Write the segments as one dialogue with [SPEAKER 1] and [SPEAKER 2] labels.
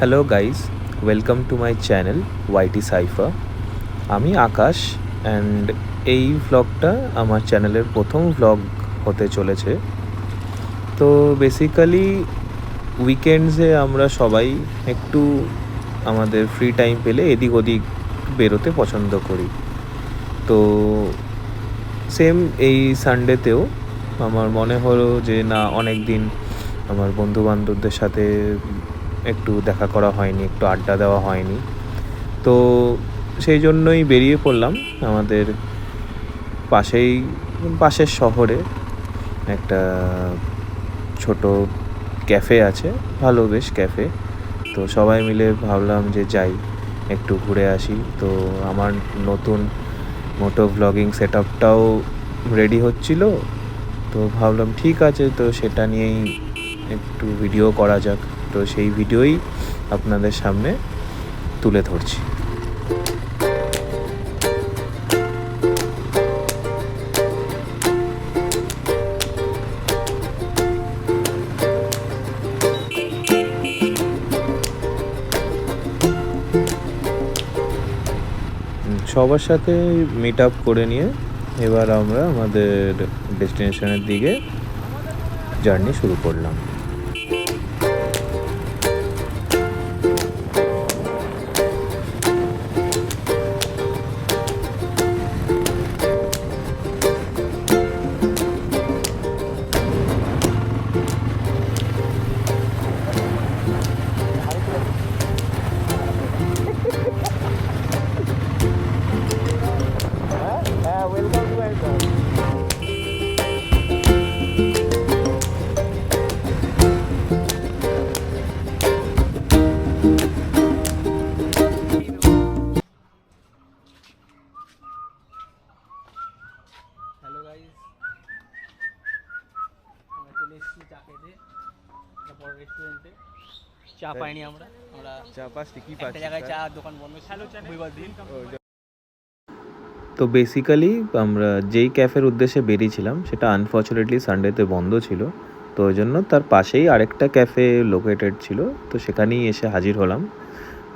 [SPEAKER 1] Hello guys, welcome to my channel YT Saifa. আমি Akash and এই ভ্লগটা আমার চ্যানেলের প্রথম ভ্লগ হতে চলেছে। তো বেসিক্যালি উইকেন্ডসে আমরা সবাই একটু আমাদের ফ্রি টাইম পেলে এদিক ওদিক বেরোতে পছন্দ করি। তো সেম এই সানডেতেও আমার মনে হলো যে না, অনেক দিন আমার বন্ধুবান্ধবদের সাথে একটু দেখা করা হয়নি, একটু আড্ডা দেওয়া হয়নি। তো সেই জন্যই বেরিয়ে পড়লাম আমাদের পাশের শহরে একটা ছোট ক্যাফে আছে, ভালো বেশ ক্যাফে। তো সবাই মিলে ভাবলাম যে যাই, একটু ঘুরে আসি। তো আমার নতুন মোটো ভ্লগিং সেট আপটাও রেডি হচ্ছিল, তো ভাবলাম ঠিক আছে, তো সেটা নিয়েই একটু ভিডিও করা যাক। তো সেই ভিডিওই আপনাদের সামনে তুলে ধরছি। সবার সাথে মিট আপ করে নিয়ে এবার আমরা আমাদের ডেস্টিনেশনের দিকে জার্নি শুরু করলাম।
[SPEAKER 2] হ্যালো গাইস, আমরা চলে এসেছি চা খেতে। তারপর রেস্টুরেন্টে চা পাইনি আমরা
[SPEAKER 1] চা পাচ্ছি কি
[SPEAKER 2] একটা জায়গায় চা দোকান বন্ধ ছিল রবিবার দিন।
[SPEAKER 1] তো বেসিক্যালি আমরা যেই ক্যাফের উদ্দেশ্যে বেরিয়েছিলাম সেটা আনফর্চুনেটলি সানডেতে বন্ধ ছিল। তো ওই জন্য তার পাশেই আরেকটা ক্যাফে লোকেটেড ছিল, তো সেখানেই এসে হাজির হলাম।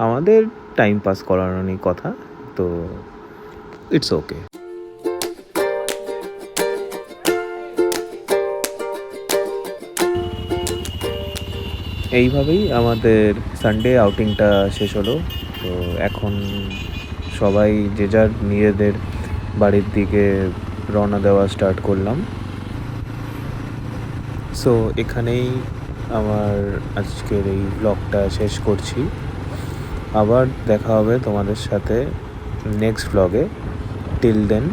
[SPEAKER 1] আমাদের টাইম পাস করানোরই কথা, তো ইটস ওকে। এইভাবেই আমাদের সানডে আউটিংটা শেষ হলো। তো এখন সবাই যে যার নিজেদের বাড়ির দিকে রওনা দেওয়া স্টার্ট করলাম। সো এখানেই আমার আজকের এই ব্লগটা শেষ করছি। আবার দেখা হবে তোমাদের সাথে নেক্সট ব্লগে। Till then,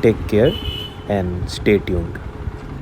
[SPEAKER 1] take care and stay tuned.